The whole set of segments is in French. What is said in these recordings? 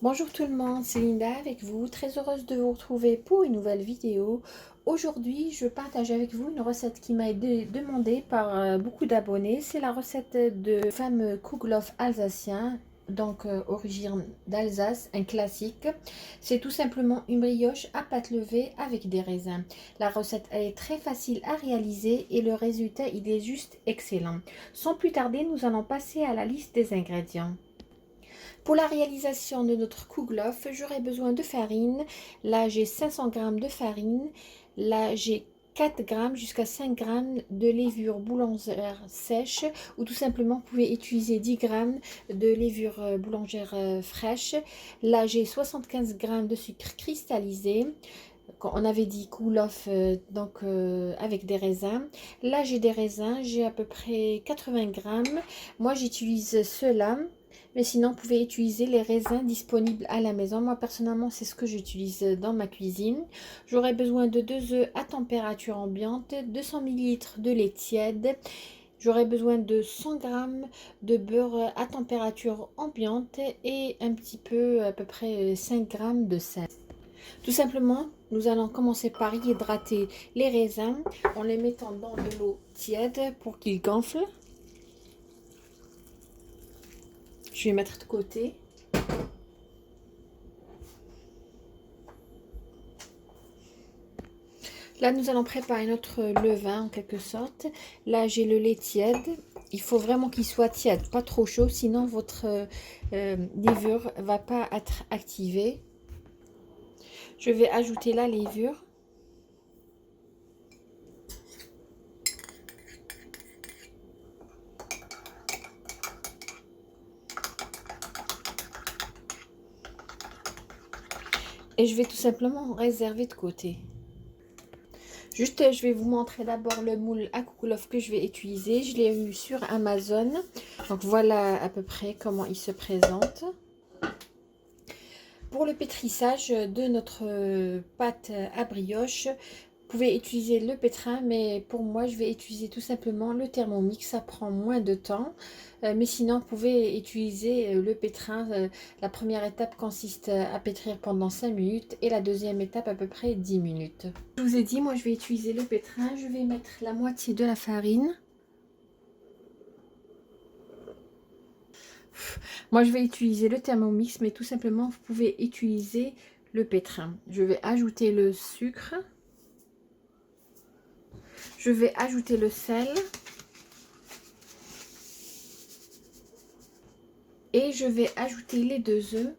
Bonjour tout le monde, c'est Linda avec vous, très heureuse de vous retrouver pour une nouvelle vidéo. Aujourd'hui, je partage avec vous une recette qui m'a été demandée par beaucoup d'abonnés. C'est la recette de fameux kouglof alsacien, donc origine d'Alsace, un classique. C'est tout simplement une brioche à pâte levée avec des raisins. La recette elle est très facile à réaliser et le résultat il est juste excellent. Sans plus tarder, nous allons passer à la liste des ingrédients. Pour la réalisation de notre kouglof, j'aurai besoin de farine. Là, j'ai 500 g de farine. Là, j'ai 4 g jusqu'à 5 g de levure boulangère sèche ou tout simplement vous pouvez utiliser 10 g de levure boulangère fraîche. Là, j'ai 75 g de sucre cristallisé. Quand on avait dit kouglof avec des raisins. Là, j'ai des raisins, j'ai à peu près 80 g. Moi, j'utilise ceux-là. Mais sinon, vous pouvez utiliser les raisins disponibles à la maison. Moi, personnellement, c'est ce que j'utilise dans ma cuisine. J'aurai besoin de 2 œufs à température ambiante, 200 ml de lait tiède. J'aurai besoin de 100 g de beurre à température ambiante et un petit peu, à peu près 5 g de sel. Tout simplement, nous allons commencer par hydrater les raisins en les mettant dans de l'eau tiède pour qu'ils gonflent. Je vais mettre de côté. Là, nous allons préparer notre levain en quelque sorte. Là, j'ai le lait tiède. Il faut vraiment qu'il soit tiède, pas trop chaud, sinon votre levure ne va pas être activée. Je vais ajouter la levure. Et je vais tout simplement réserver de côté. Juste, je vais vous montrer d'abord le moule à kouglof que je vais utiliser. Je l'ai eu sur Amazon. Donc voilà à peu près comment il se présente. Pour le pétrissage de notre pâte à brioche, vous pouvez utiliser le pétrin, mais pour moi, je vais utiliser tout simplement le Thermomix. Ça prend moins de temps. Mais sinon, vous pouvez utiliser le pétrin. La première étape consiste à pétrir pendant 5 minutes et la deuxième étape à peu près 10 minutes. Je vous ai dit, moi, je vais utiliser le pétrin. Je vais mettre la moitié de la farine. Moi, je vais utiliser le Thermomix, mais tout simplement, vous pouvez utiliser le pétrin. Je vais ajouter le sucre. Je vais ajouter le sel. Et je vais ajouter les 2 œufs.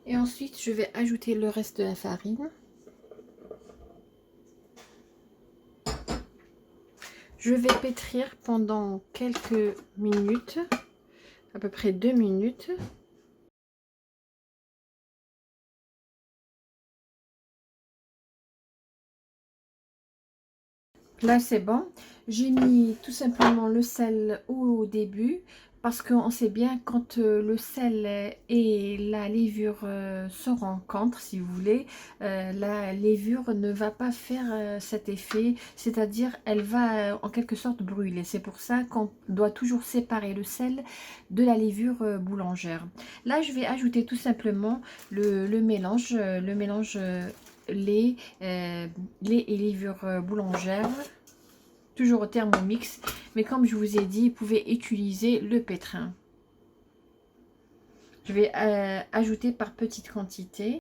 Et ensuite, je vais ajouter le reste de la farine. Je vais pétrir pendant quelques minutes, à peu près 2 minutes. Là, c'est bon. J'ai mis tout simplement le sel au début parce qu'on sait bien quand le sel et la levure se rencontrent, si vous voulez, la levure ne va pas faire cet effet, c'est-à-dire elle va en quelque sorte brûler. C'est pour ça qu'on doit toujours séparer le sel de la levure boulangère. Là, je vais ajouter tout simplement le mélange, lait, lait et levure boulangère, toujours au Thermomix, mais comme je vous ai dit, vous pouvez utiliser le pétrin. Je vais ajouter par petites quantités.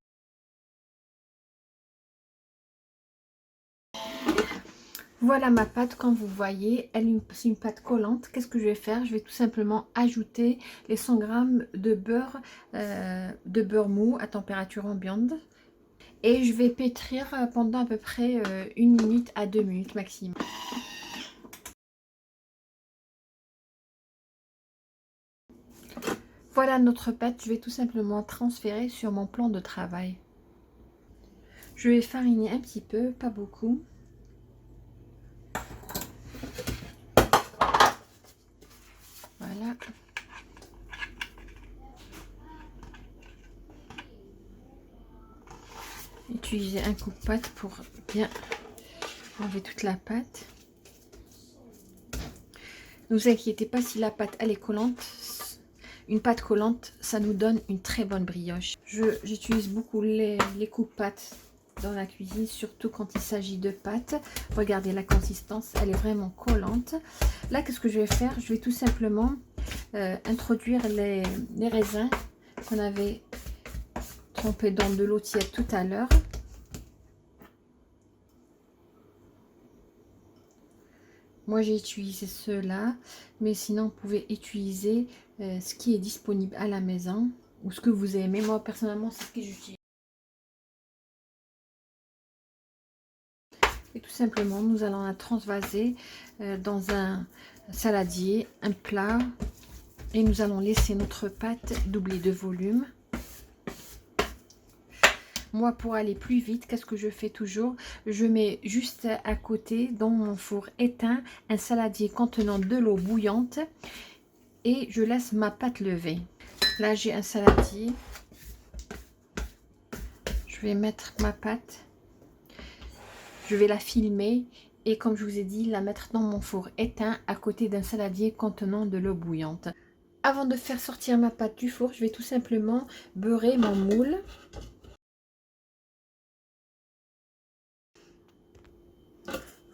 Voilà ma pâte, comme vous voyez, c'est une pâte collante. Qu'est-ce que je vais faire? Je vais tout simplement ajouter les 100 g de beurre mou à température ambiante. Et je vais pétrir pendant à peu près 1 minute à 2 minutes maximum. Voilà notre pâte, je vais tout simplement transférer sur mon plan de travail. Je vais fariner un petit peu, pas beaucoup. Voilà. Utiliser un coupe-pâte pour bien enlever toute la pâte. Ne vous inquiétez pas si la pâte elle est collante. Une pâte collante, ça nous donne une très bonne brioche. J'utilise beaucoup les coupe-pâtes dans la cuisine, surtout quand il s'agit de pâtes. Regardez la consistance, elle est vraiment collante. Là, qu'est-ce que je vais faire? Je vais tout simplement introduire les raisins qu'on avait trempés dans de l'eau tiède tout à l'heure. Moi, j'ai utilisé ceux-là, mais sinon, vous pouvez utiliser ce qui est disponible à la maison ou ce que vous aimez. Moi, personnellement, c'est ce que j'utilise. Et tout simplement, nous allons la transvaser dans un saladier, un plat. Et nous allons laisser notre pâte doubler de volume. Moi, pour aller plus vite, qu'est-ce que je fais toujours? Je mets juste à côté, dans mon four éteint, un saladier contenant de l'eau bouillante et je laisse ma pâte lever. Là, j'ai un saladier. Je vais mettre ma pâte. Je vais la filmer et comme je vous ai dit, la mettre dans mon four éteint à côté d'un saladier contenant de l'eau bouillante. Avant de faire sortir ma pâte du four, je vais tout simplement beurrer mon moule.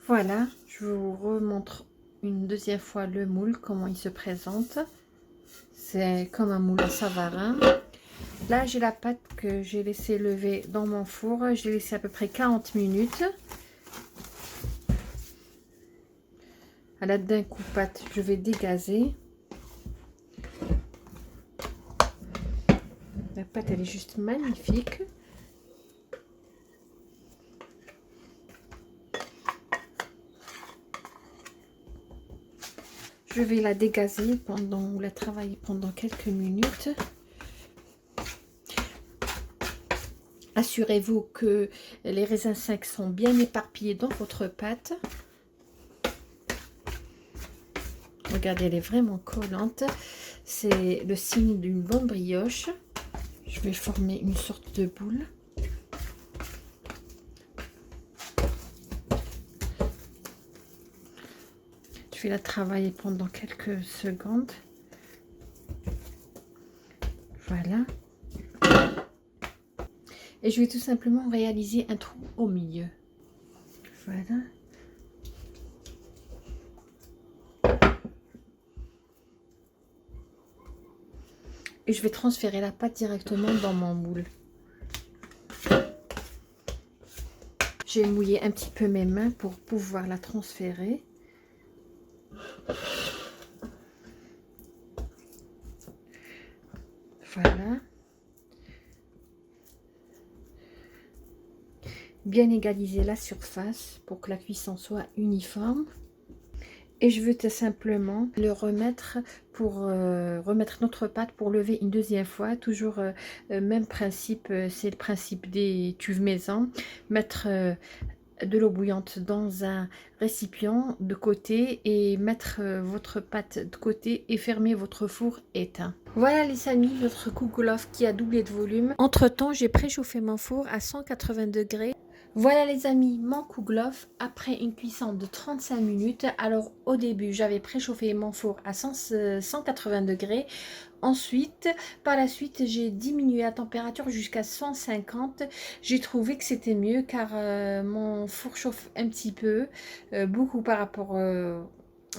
Voilà, je vous remontre une deuxième fois le moule, comment il se présente. C'est comme un moule à Savarin. Là, j'ai la pâte que j'ai laissé lever dans mon four. J'ai laissé à peu près 40 minutes. À l'aide d'un coupe-pâte, je vais dégazer. La pâte, elle est juste magnifique. Je vais la dégazer ou la travailler pendant quelques minutes. Assurez-vous que les raisins secs sont bien éparpillés dans votre pâte. Regardez, elle est vraiment collante. C'est le signe d'une bonne brioche. Je vais former une sorte de boule. Je vais la travailler pendant quelques secondes. Voilà. Et je vais tout simplement réaliser un trou au milieu. Voilà. Et je vais transférer la pâte directement dans mon moule. J'ai mouillé un petit peu mes mains pour pouvoir la transférer. Voilà. Bien égaliser la surface pour que la cuisson soit uniforme. Et je veux tout simplement le remettre pour remettre notre pâte pour lever une deuxième fois. Toujours même principe, c'est le principe des cuves maison. Mettre de l'eau bouillante dans un récipient de côté et mettre votre pâte de côté et fermer votre four éteint. Voilà les amis, notre kouglof qui a doublé de volume. Entre temps, j'ai préchauffé mon four à 180 degrés. Voilà les amis, mon kouglof après une cuisson de 35 minutes. Alors au début, j'avais préchauffé mon four à 180 degrés. Ensuite, par la suite, j'ai diminué la température jusqu'à 150. J'ai trouvé que c'était mieux car mon four chauffe un petit peu, beaucoup par rapport à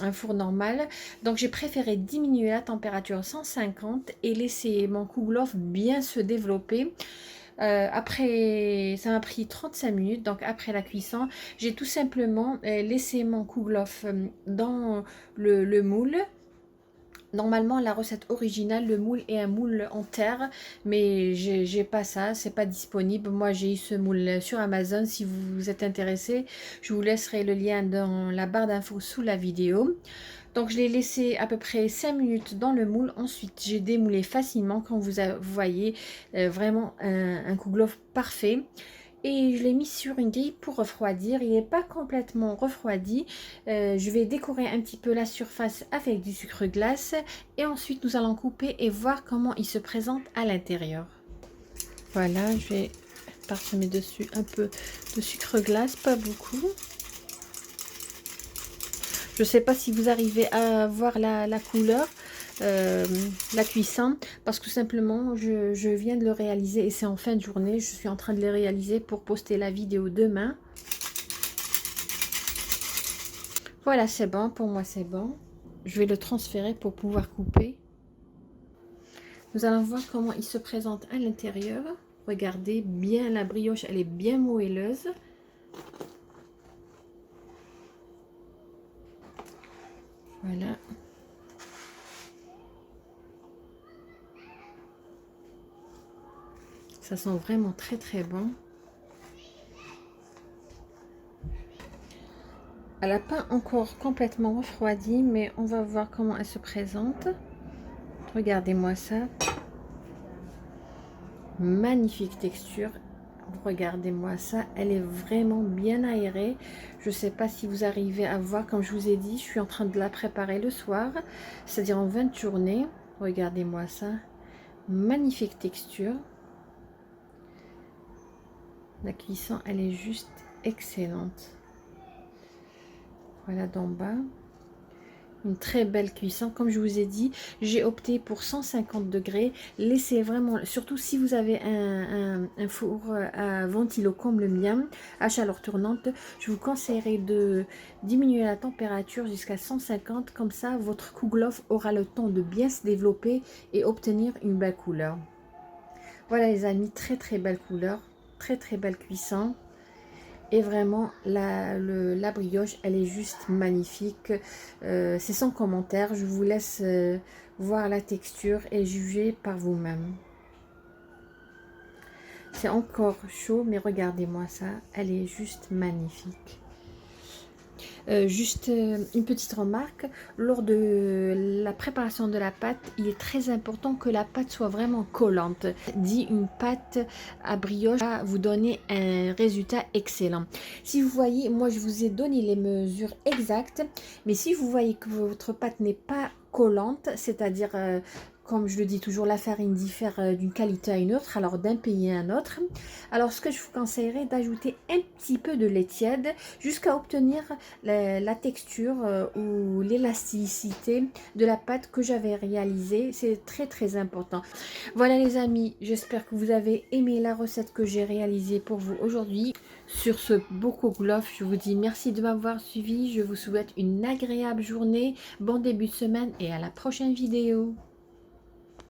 un four normal. Donc j'ai préféré diminuer la température à 150 et laisser mon kouglof bien se développer. Après, ça m'a pris 35 minutes, donc après la cuisson, j'ai tout simplement laissé mon kouglof dans le moule. Normalement, la recette originale, le moule est un moule en terre, mais j'ai pas ça, c'est pas disponible. Moi, j'ai eu ce moule sur Amazon. Si vous êtes intéressé, je vous laisserai le lien dans la barre d'infos sous la vidéo. Donc, je l'ai laissé à peu près 5 minutes dans le moule. Ensuite, j'ai démoulé facilement, comme vous voyez, vraiment un kouglof parfait. Et je l'ai mis sur une grille pour refroidir. Il n'est pas complètement refroidi. Je vais décorer un petit peu la surface avec du sucre glace. Et ensuite, nous allons couper et voir comment il se présente à l'intérieur. Voilà, je vais parsemer dessus un peu de sucre glace, pas beaucoup. Je ne sais pas si vous arrivez à voir la couleur, la cuisson, parce que tout simplement, je viens de le réaliser et c'est en fin de journée. Je suis en train de le réaliser pour poster la vidéo demain. Voilà, c'est bon. Pour moi, c'est bon. Je vais le transférer pour pouvoir couper. Nous allons voir comment il se présente à l'intérieur. Regardez bien la brioche, elle est bien moelleuse. Voilà. Ça sent vraiment très très bon. Elle n'a pas encore complètement refroidi, mais on va voir comment elle se présente. Regardez-moi ça. Magnifique texture. Regardez-moi ça. Elle est vraiment bien aérée. Je ne sais pas si vous arrivez à voir. Comme je vous ai dit, je suis en train de la préparer le soir. C'est-à-dire en 20 journées. Regardez-moi ça. Magnifique texture. La cuisson, elle est juste excellente. Voilà d'en bas. Une très belle cuisson. Comme je vous ai dit, j'ai opté pour 150 degrés. Laissez vraiment, surtout si vous avez un four à ventilo comme le mien, à chaleur tournante, je vous conseillerais de diminuer la température jusqu'à 150. Comme ça, votre kouglof aura le temps de bien se développer et obtenir une belle couleur. Voilà les amis, très très belle couleur, très très belle cuisson. Et vraiment, la brioche, elle est juste magnifique. C'est sans commentaire. Je vous laisse voir la texture et juger par vous-même. C'est encore chaud, mais regardez-moi ça. Elle est juste magnifique. Juste une petite remarque, lors de la préparation de la pâte, il est très important que la pâte soit vraiment collante. Dit une pâte à brioche va vous donner un résultat excellent. Si vous voyez, moi je vous ai donné les mesures exactes, mais si vous voyez que votre pâte n'est pas collante, c'est-à-dire comme je le dis toujours, la farine diffère d'une qualité à une autre, alors d'un pays à un autre. Alors ce que je vous conseillerais d'ajouter un petit peu de lait tiède jusqu'à obtenir la texture ou l'élasticité de la pâte que j'avais réalisée. C'est très très important. Voilà les amis, j'espère que vous avez aimé la recette que j'ai réalisée pour vous aujourd'hui. Sur ce beau kouglof, je vous dis merci de m'avoir suivi. Je vous souhaite une agréable journée, bon début de semaine et à la prochaine vidéo.